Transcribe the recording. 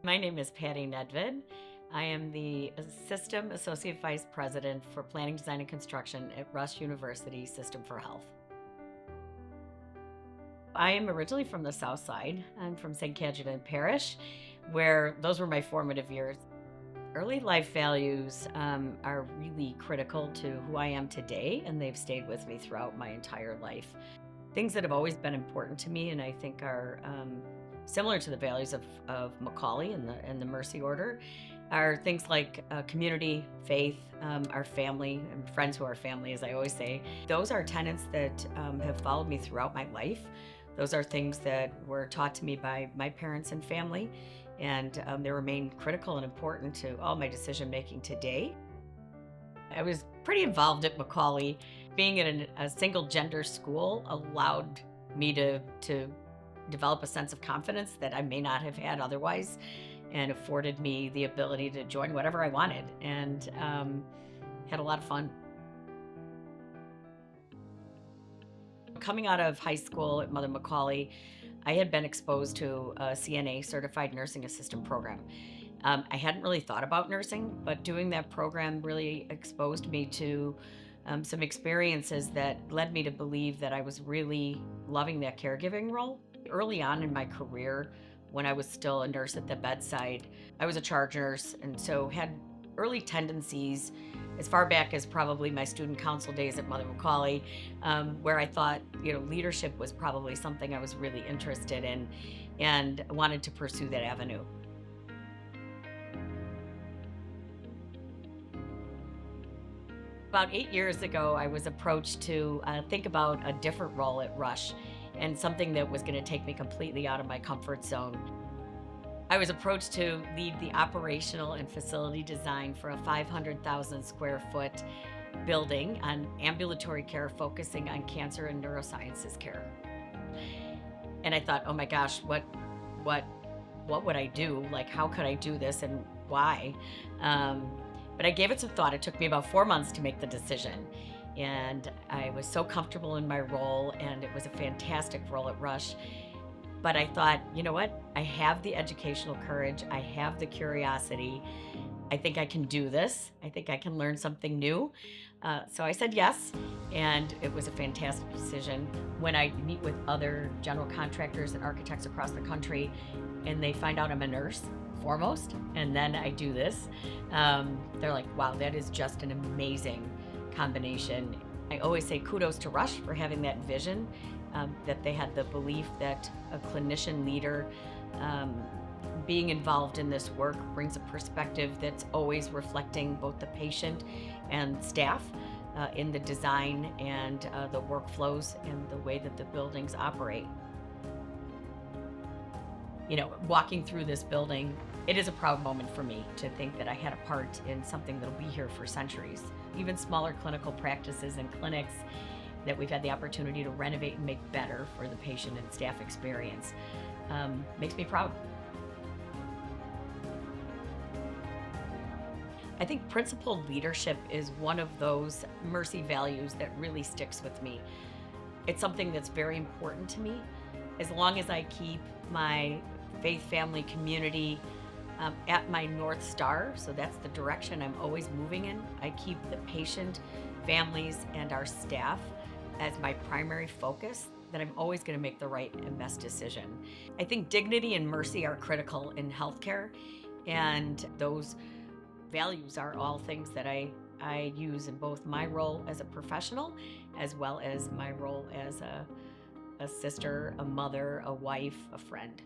My name is Patty Nedved. I am the System Associate Vice President for Planning, Design, and Construction at Rush University System for Health. I am originally from the South Side. I'm from St. Cajetan Parish, where those were my formative years. Early life values are really critical to who I am today, and they've stayed with me throughout my entire life. Things that have always been important to me, and I think are similar to the values of McAuley and the Mercy Order, are things like community, faith, our family, and friends who are family, as I always say. Those are tenets that have followed me throughout my life. Those are things that were taught to me by my parents and family, and they remain critical and important to all my decision making today. I was pretty involved at McAuley. Being in a single gender school allowed me to develop a sense of confidence that I may not have had otherwise, and afforded me the ability to join whatever I wanted, and had a lot of fun. Coming out of high school at Mother McAuley, I had been exposed to a CNA, Certified Nursing Assistant program. I hadn't really thought about nursing, but doing that program really exposed me to some experiences that led me to believe that I was really loving that caregiving role. Early on in my career, when I was still a nurse at the bedside, I was a charge nurse, and so had early tendencies as far back as probably my student council days at Mother McAuley, where I thought, leadership was probably something I was really interested in and wanted to pursue that avenue. About 8 years ago, I was approached to think about a different role at Rush, and something that was going to take me completely out of my comfort zone. I was approached to lead the operational and facility design for a 500,000 square foot building on ambulatory care focusing on cancer and neurosciences care. And I thought, oh my gosh, what would I do? Like, how could I do this, and why? But I gave it some thought. It took me about 4 months to make the decision. And I was so comfortable in my role, and it was a fantastic role at Rush. But I thought, you know what? I have the educational courage. I have the curiosity. I think I can do this. I think I can learn something new. So I said yes, and it was a fantastic decision. When I meet with other general contractors and architects across the country, and they find out I'm a nurse, foremost, and then I do this, they're like, wow, that is just an amazing combination. I always say kudos to Rush for having that vision, that they had the belief that a clinician leader being involved in this work brings a perspective that's always reflecting both the patient and staff in the design and the workflows and the way that the buildings operate. Walking through this building, it is a proud moment for me to think that I had a part in something that'll be here for centuries. Even smaller clinical practices and clinics that we've had the opportunity to renovate and make better for the patient and staff experience makes me proud. I think principled leadership is one of those Mercy values that really sticks with me. It's something that's very important to me. As long as I keep my faith, family, community at my North Star, so that's the direction I'm always moving in. I keep the patient, families, and our staff as my primary focus, then I'm always going to make the right and best decision. I think dignity and mercy are critical in healthcare, and those values are all things that I use in both my role as a professional as well as my role as a sister, a mother, a wife, a friend.